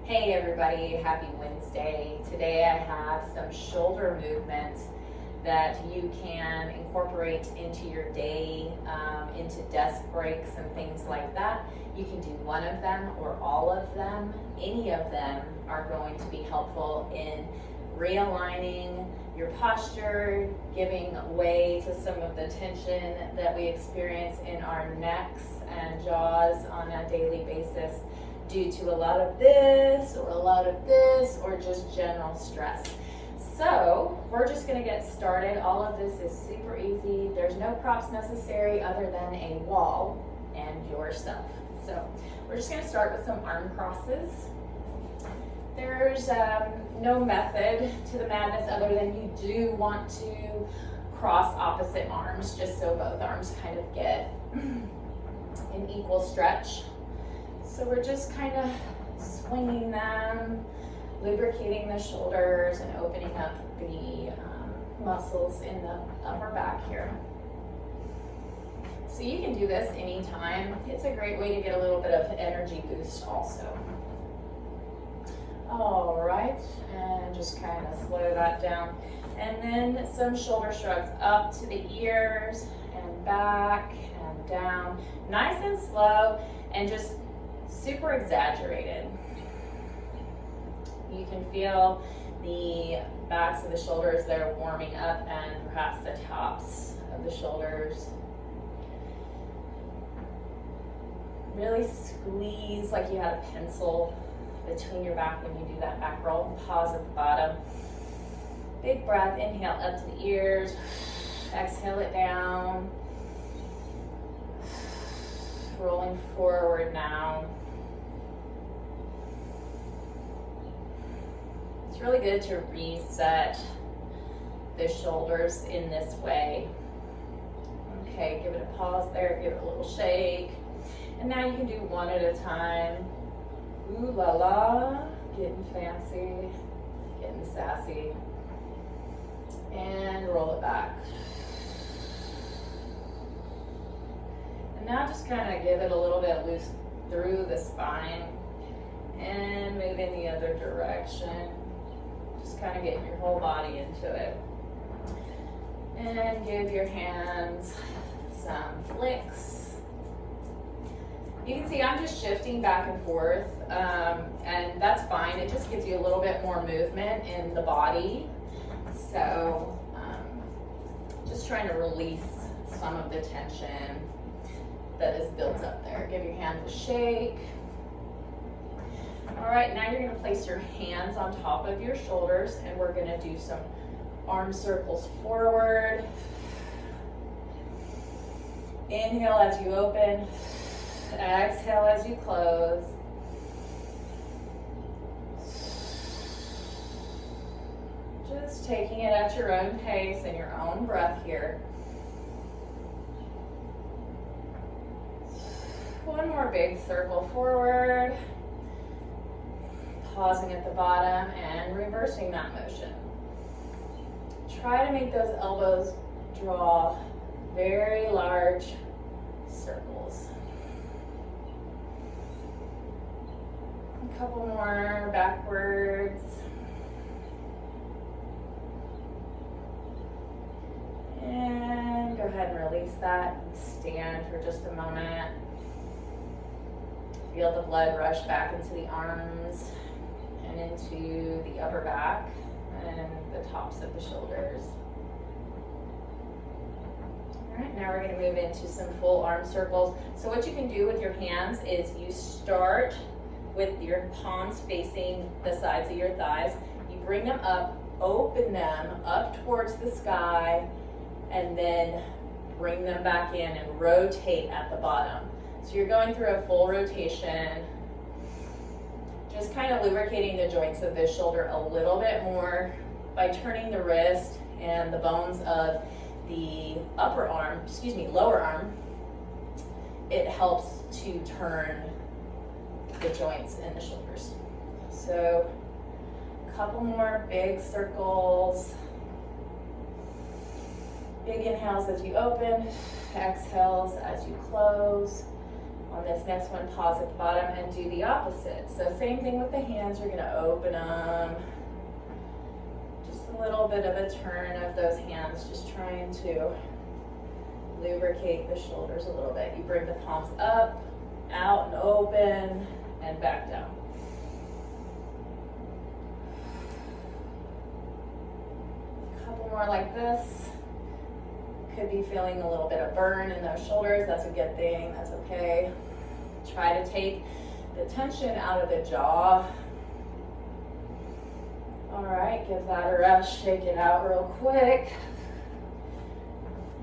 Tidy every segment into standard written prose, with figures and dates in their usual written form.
Hey everybody, happy Wednesday. Today I have some shoulder movements that you can incorporate into your day, into desk breaks and things like that. You can do one of them or all of them. Any of them are going to be helpful in realigning your posture, giving way to some of the tension that we experience in our necks and jaws on a daily basis due to a lot of this or just general stress. So we're just going to get started. All of this is super easy. There's no props necessary other than a wall and yourself. So we're just going to start with some arm crosses. There's no method to the madness other than you do want to cross opposite arms just so both arms kind of get an equal stretch. So we're just kind of swinging them, lubricating the shoulders and opening up the muscles in the upper back here. So you can do this anytime. It's a great way to get a little bit of energy boost also. All right, and just kind of slow that down. And then some shoulder shrugs up to the ears and back and down. Nice and slow and just super exaggerated. You can feel the backs of the shoulders that are warming up and perhaps the tops of the shoulders. Really squeeze like you had a pencil between your back when you do that back roll. Pause at the bottom. Big breath, inhale up to the ears, exhale it down. Rolling forward now. It's really good to reset the shoulders in this way. Okay, give it a pause there, give it a little shake. And now you can do one at a time. Ooh la la, getting fancy, getting sassy. And roll it back. And now just kind of give it a little bit loose through the spine and move in the other direction. Just kind of getting your whole body into it. And give your hands some flicks. You can see I'm just shifting back and forth, and that's fine. It just gives you a little bit more movement in the body. So just trying to release some of the tension that is built up there. Give your hands a shake. All right, now you're going to place your hands on top of your shoulders, and we're going to do some arm circles forward. Inhale as you open. Exhale as you close. Just taking it at your own pace and your own breath here. One more big circle forward. Pausing at the bottom and reversing that motion. Try to make those elbows draw very large circles. A couple more backwards. And go ahead and release that. Stand for just a moment. Feel the blood rush back into the arms and into the upper back and the tops of the shoulders. All right, now we're going to move into some full arm circles. So what you can do with your hands is you start with your palms facing the sides of your thighs. You bring them up, open them up towards the sky, and then bring them back in and rotate at the bottom. So you're going through a full rotation, just kind of lubricating the joints of the shoulder a little bit more by turning the wrist and the bones of the lower arm. It helps to turn the joints in the shoulders. So a couple more big circles. Big inhales as you open, exhales as you close. On this next one, pause at the bottom and do the opposite. So same thing with the hands, you're gonna open them. Just a little bit of a turn of those hands, just trying to lubricate the shoulders a little bit. You bring the palms up, out and open, and back down. A couple more like this. Could be feeling a little bit of burn in those shoulders. That's a good thing, that's okay. Try to take the tension out of the jaw. All right, give that a rest, shake it out real quick.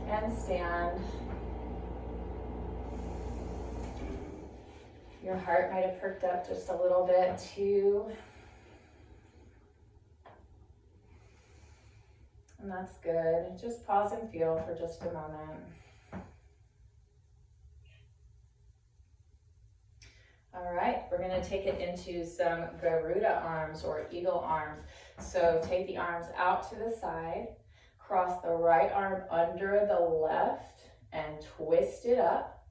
And stand. Your heart might have perked up just a little bit too. And that's good. Just pause and feel for just a moment. All right, we're gonna take it into some Garuda arms or eagle arms. So take the arms out to the side, cross the right arm under the left and twist it up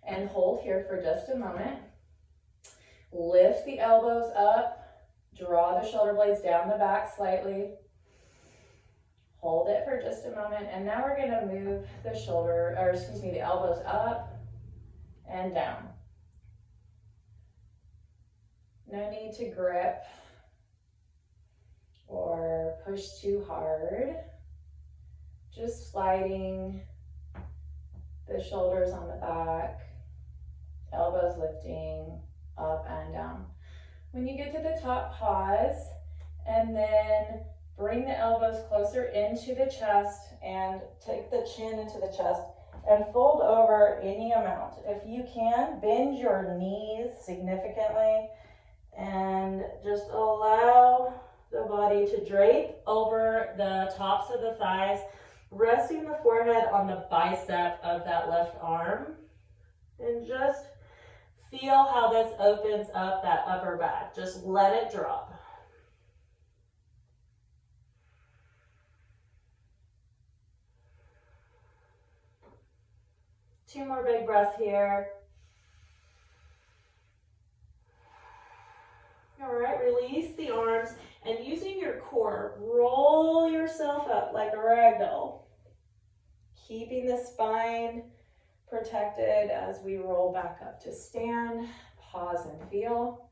and hold here for just a moment. Lift the elbows up, draw the shoulder blades down the back slightly. Hold it for just a moment, and now we're gonna move the elbows up and down. No need to grip or push too hard. Just sliding the shoulders on the back, elbows lifting up and down. When you get to the top, pause, and then bring the elbows closer into the chest and take the chin into the chest and fold over any amount. If you can, bend your knees significantly and just allow the body to drape over the tops of the thighs, resting the forehead on the bicep of that left arm. And just feel how this opens up that upper back. Just let it drop. Two more big breaths here. All right, release the arms, and using your core, roll yourself up like a rag doll, keeping the spine protected as we roll back up to stand. Pause and feel.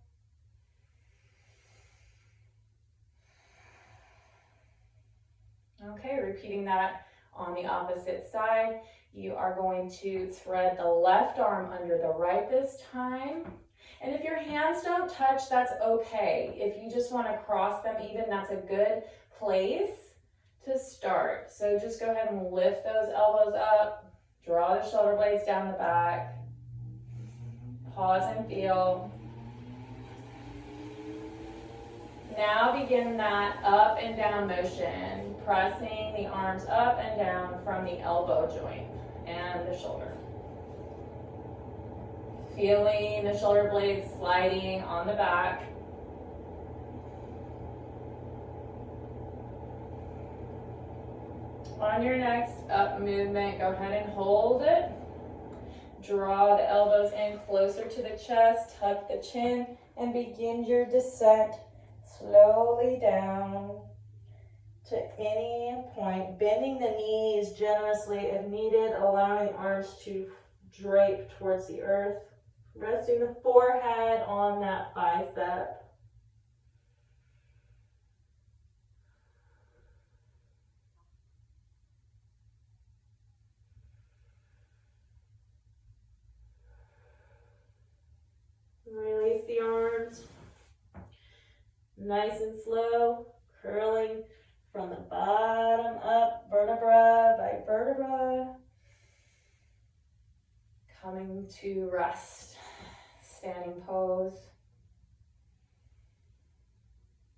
Okay, repeating that on the opposite side. You are going to thread the left arm under the right this time. And if your hands don't touch, that's okay. If you just want to cross them even, that's a good place to start. So just go ahead and lift those elbows up, draw the shoulder blades down the back, pause and feel. Now begin that up and down motion, pressing the arms up and down from the elbow joint and the shoulder. Feeling the shoulder blades sliding on the back. On your next up movement, go ahead and hold it. Draw the elbows in closer to the chest, tuck the chin, and begin your descent slowly down to any point, bending the knees generously if needed, allowing the arms to drape towards the earth, resting the forehead on that bicep. Release the arms, nice and slow, curling from the bottom up, vertebra by vertebra, coming to rest, standing pose,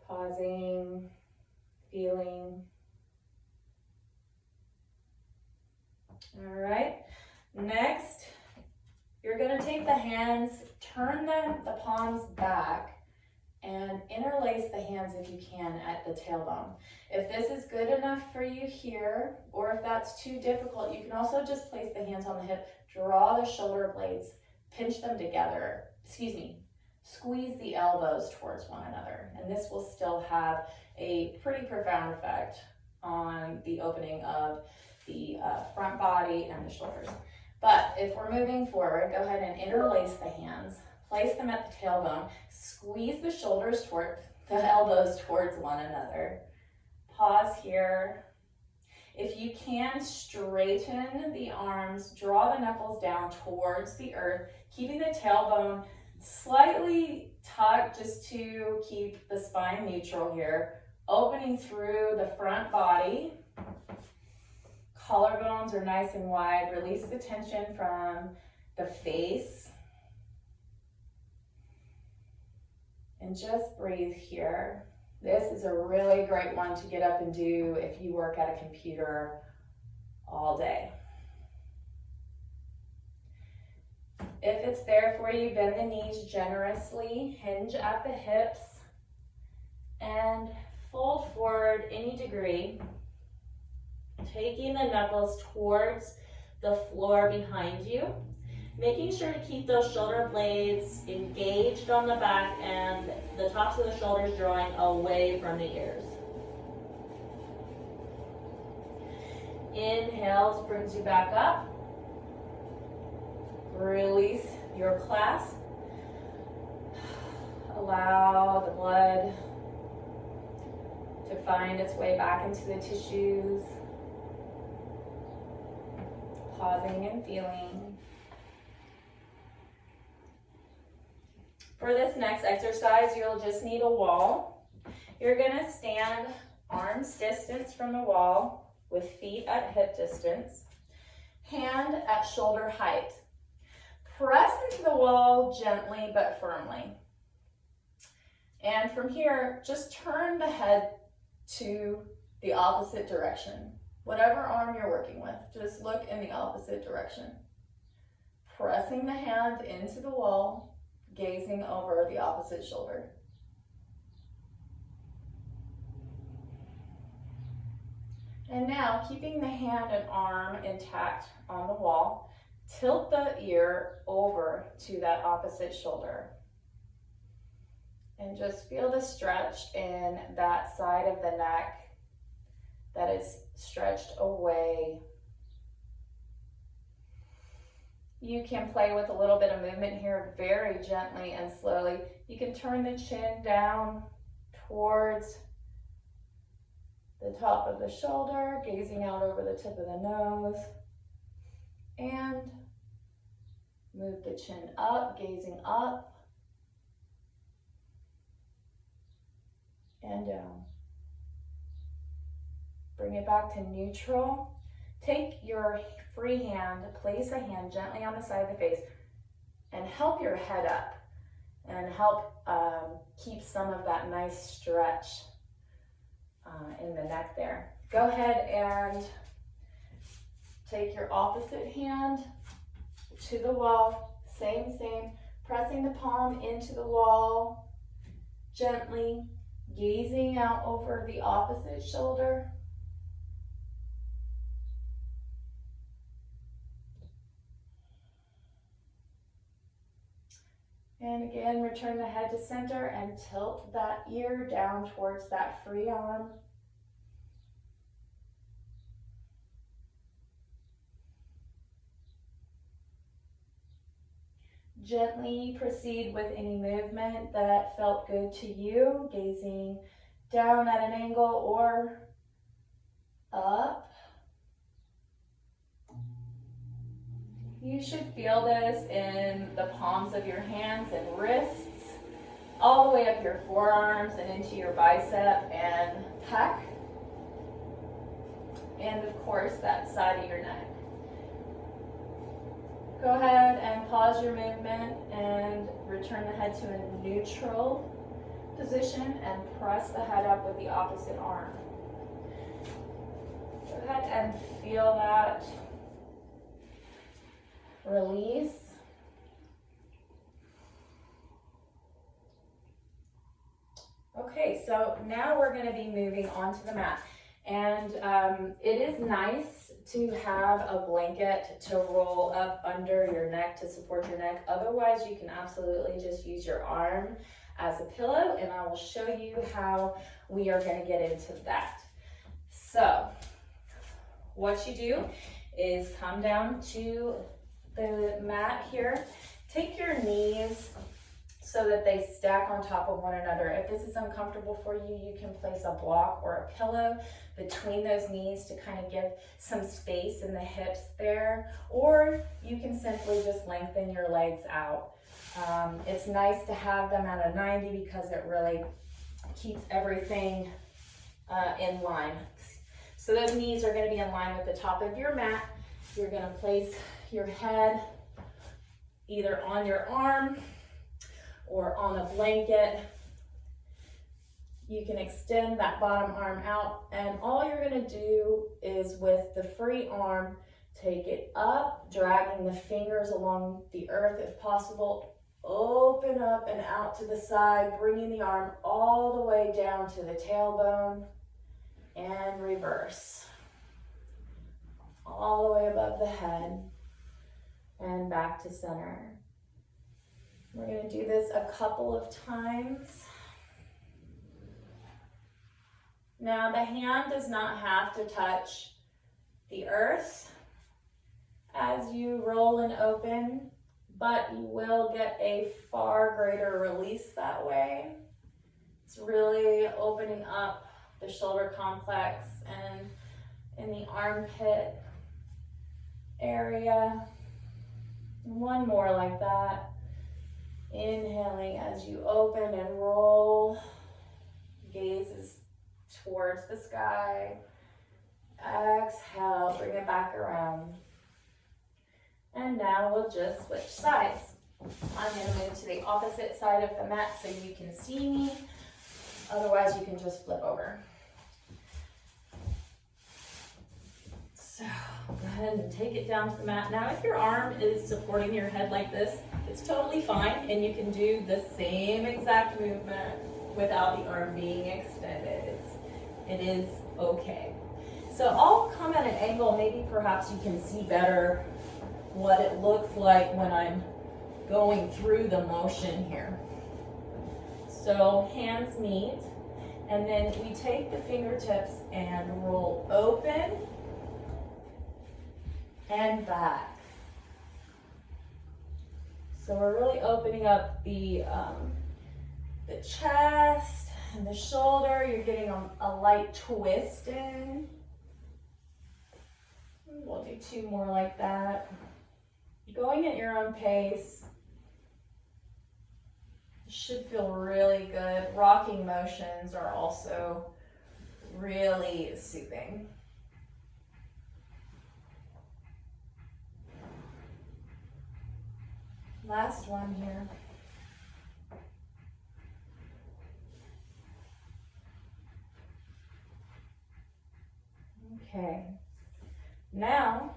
pausing, feeling. All right, next, you're gonna take the hands, turn the palms back, and interlace the hands if you can at the tailbone. If this is good enough for you here, or if that's too difficult, you can also just place the hands on the hip, draw the shoulder blades pinch them together, squeeze the elbows towards one another. And this will still have a pretty profound effect on the opening of the front body and the shoulders. But if we're moving forward, go ahead and interlace the hands, place them at the tailbone, squeeze the shoulders toward the elbows towards one another. Pause here. If you can, straighten the arms, draw the knuckles down towards the earth, keeping the tailbone slightly tucked just to keep the spine neutral here, opening through the front body. Collarbones are nice and wide. Release the tension from the face. And just breathe here. This is a really great one to get up and do if you work at a computer all day. If it's there for you, bend the knees generously, hinge at the hips, and fold forward any degree, taking the knuckles towards the floor behind you, making sure to keep those shoulder blades engaged on the back and the tops of the shoulders drawing away from the ears. Inhale brings you back up. Release your clasp. Allow the blood to find its way back into the tissues. Pausing and feeling. For this next exercise, you'll just need a wall. You're going to stand arms distance from the wall with feet at hip distance, hand at shoulder height. Press into the wall gently but firmly. And from here, just turn the head to the opposite direction. Whatever arm you're working with, just look in the opposite direction. Pressing the hand into the wall, gazing over the opposite shoulder. And now, keeping the hand and arm intact on the wall, tilt the ear over to that opposite shoulder. And just feel the stretch in that side of the neck that is stretched away. You can play with a little bit of movement here very gently and slowly. You can turn the chin down towards the top of the shoulder, gazing out over the tip of the nose. And move the chin up, gazing up and down. Bring it back to neutral. Take your free hand, place a hand gently on the side of the face, and help your head up and help keep some of that nice stretch in the neck there. Go ahead and take your opposite hand to the wall, same, pressing the palm into the wall, gently gazing out over the opposite shoulder. And again, return the head to center and tilt that ear down towards that free arm. Gently proceed with any movement that felt good to you, gazing down at an angle or up. You should feel this in the palms of your hands and wrists, all the way up your forearms and into your bicep and pec, and of course that side of your neck. Go ahead and pause your movement and return the head to a neutral position and press the head up with the opposite arm. Go ahead and feel that release. Okay, so now we're going to be moving onto the mat. And it is nice to have a blanket to roll up under your neck to support your neck. Otherwise, you can absolutely just use your arm as a pillow, and I will show you how we are going to get into that. So what you do is come down to the mat here. Take your knees so that they stack on top of one another. If this is uncomfortable for you, you can place a block or a pillow between those knees to kind of give some space in the hips there, or you can simply just lengthen your legs out. It's nice to have them at a 90 because it really keeps everything in line. So those knees are going to be in line with the top of your mat. You're going to place your head either on your arm or on a blanket. You can extend that bottom arm out, and all you're going to do is with the free arm, take it up, dragging the fingers along the earth if possible. Open up and out to the side, bringing the arm all the way down to the tailbone, and reverse. All the way above the head and back to center. We're going to do this a couple of times. Now, the hand does not have to touch the earth as you roll and open, but you will get a far greater release that way. It's really opening up the shoulder complex and in the armpit area. One more like that. Inhaling as you open and roll. Gaze is towards the sky. Exhale, bring it back around. And now we'll just switch sides. I'm going to move to the opposite side of the mat so you can see me. Otherwise, you can just flip over. So go ahead and take it down to the mat. Now, if your arm is supporting your head like this, it's totally fine, and you can do the same exact movement without the arm being extended. It is okay. So I'll come at an angle, maybe perhaps you can see better what it looks like when I'm going through the motion here. So hands meet, and then we take the fingertips and roll open and back. So we're really opening up the chest and the shoulder. You're getting a light twist in. We'll do two more like that. Going at your own pace. Should feel really good. Rocking motions are also really soothing. Last one here. Okay. Now,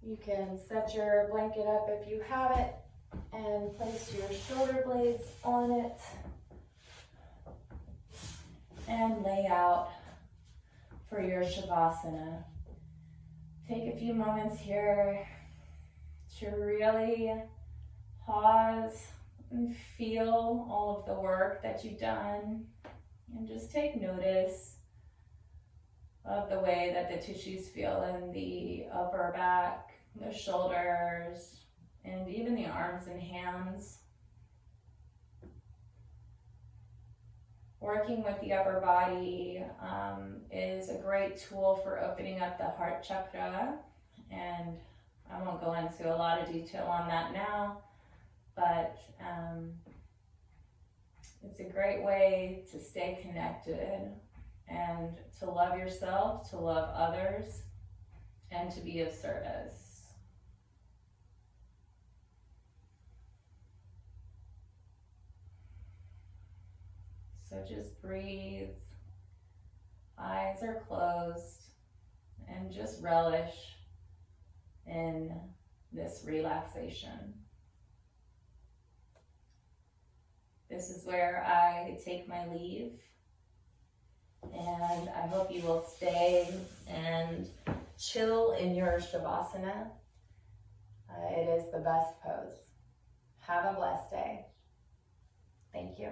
you can set your blanket up if you have it and place your shoulder blades on it and lay out for your Shavasana. Take a few moments here to really pause and feel all of the work that you've done, and just take notice of the way that the tissues feel in the upper back, the shoulders, and even the arms and hands. Working with the upper body is a great tool for opening up the heart chakra, and I won't go into a lot of detail on that now, but it's a great way to stay connected and to love yourself, to love others, and to be of service. So just breathe, eyes are closed, and just relish in this relaxation. This is where I take my leave, And I hope you will stay and chill in your Shavasana. It is the best pose. Have a blessed day. Thank you.